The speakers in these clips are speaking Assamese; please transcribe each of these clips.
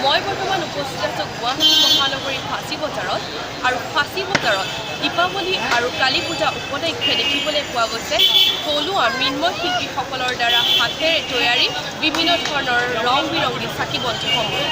মই বৰ্তমান উপস্থিত আছোঁ গুৱাহাটী মহানগৰীৰ ফাঁচী বজাৰত আৰু ফাঁচী বজাৰত দীপাৱলী আৰু কালী পূজা উপলক্ষে দেখিবলৈ পোৱা গৈছে থলুৱা মৃন্ময় শিল্পীসকলৰ দ্বাৰা হাতেৰে তৈয়াৰী বিভিন্ন ধৰণৰ ৰং বিৰংগী চাকি বন্তিসমূহ।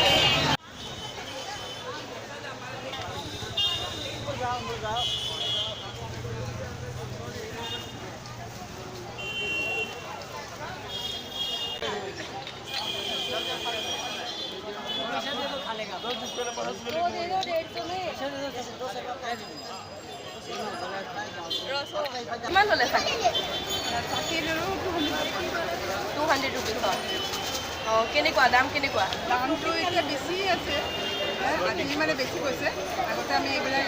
কিমান ল'লে চাকি? 200 ৰুপিজত। অঁ, কেনেকুৱা দাম কেনেকুৱা? দামটো এতিয়া বেছি আছে, আজি মানে বেছি কৈছে। আগতে আমি এইবিলাক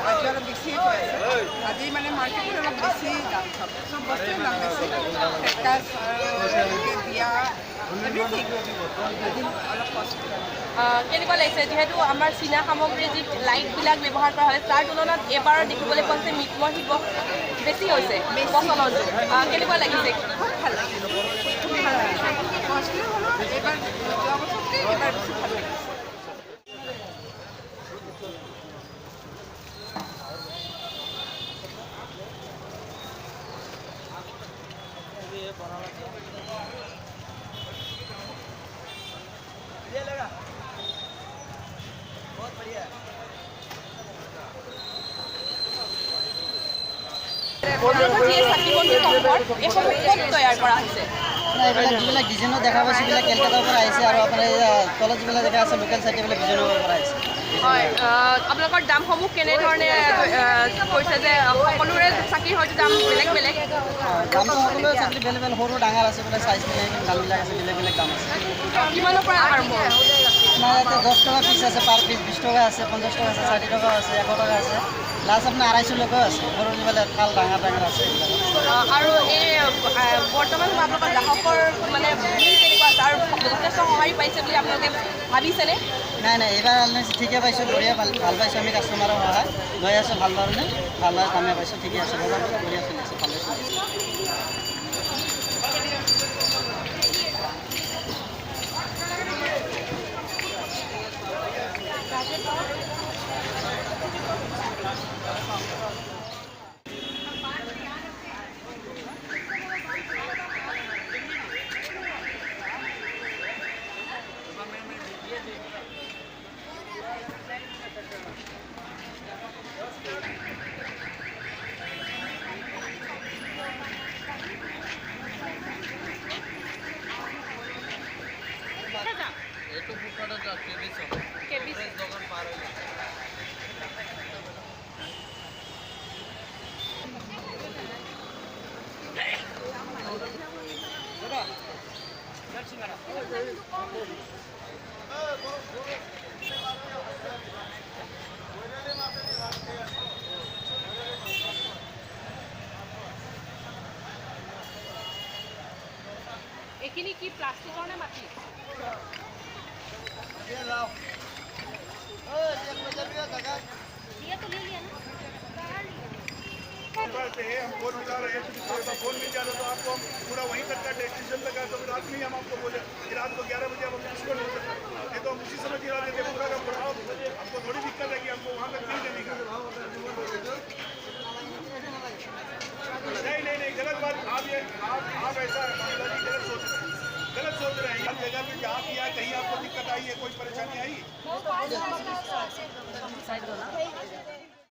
আজি অলপ বেছি কৈ আছে। আজি মানে মাৰ্কেটত অলপ বেছি দাম, চব বস্তুৱে দাম বেছি। ফেকাচ দিয়া এভৰিথিং আজি অলপ কষ্ট। কেনেকুৱা লাগিছে? যিহেতু আমাৰ চীনা সামগ্ৰীৰ যি লাইটবিলাক ব্যৱহাৰ কৰা হয় তাৰ তুলনাত এইবাৰ দেখিবলৈ পোৱা হৈছে মৃন্ময় শিল্প বেছি হৈছে প্ৰচলনটো। কেনেকুৱা লাগিছে? খুব ভাল লাগিছে, খুব ভাল লাগিছে। কষ্টলি হ'লেও এইবাৰ যোৱা বছৰতকৈ এইবাৰ বেছি ভাল লাগিছে। তৈয়াৰ কৰা হৈছে এইবিলাক যিবিলাক ডিজাইনত দেখা পাইছে এইবিলাক কেলকাতাৰ পৰা আহিছে আৰু আপোনাৰ তলত যিবিলাক দেখা আছে লোকেল চাইড এইবিলাক ডিজাইনৰ পৰা আহিছে। হয়, আপোনালোকৰ দামসমূহ কেনেধৰণে কৈছে যে সকলোৰে চাকিৰ হয়তো দাম বেলেগ বেলেগ? দামটো সকলোৰে চাকি বেলেগ বেলেগ, সৰু ডাঙৰ আছে বোলে চাইজ বেলেগ দামবিলাক আছে, বেলেগ বেলেগ দাম আছে। কিমানৰ পৰা আৰম্ভ? আপোনাৰ ইয়াতে 10 টকা পিচ আছে, পাৰ পিচ 20 টকা আছে, 50 টকা আছে, 60 টকা আছে, 100 টকা আছে, লাষ্ট আপোনাৰ 250 লৈকেও আছে। সৰু যিবিলাক ভাল ডাঙৰ ডাঙৰ আছে এইবিলাক। আৰু এই বৰ্তমান আপোনালোকৰ গ্ৰাহকৰ মানে কেনেকুৱা আছে আৰু যথেষ্ট সঁহাৰি পাইছে বুলি আপোনালোকে ভাবিছেনে? নাই নাই, এইবাৰ ঠিকে পাইছোঁ, বঢ়িয়া ভাল পাইছোঁ। আমি কাষ্টমাৰৰ সহায় লৈ আছোঁ ভাল ধৰণে, ভাল কামে পাইছোঁ, ঠিকে আছে, বজাৰটো বঢ়িয়া চলি আছে, ভালে চলি আছে। এইখিনি কি প্লাষ্টিকৰ নে মাটি? हम फोन मिला रहे हैं, फोन मिल जाता तो आपको हम पूरा वहीं तक का डिसीजन लगा तो रात में ही हम आपको बोले कि रात को 11 बजे हम डिस्कस हो सकते हैं। ये तो हम उसी समय गिरा देते पूरा का पूरा। हमको थोड़ी दिक्कत है कि हमको वहाँ तक नहीं देने का। नहीं, गलत बात। आप ऐसा गलत सोच रहे हैं। हर जगह पे जहाँ किया कहीं आपको दिक्कत आई है, कोई परेशानी आई?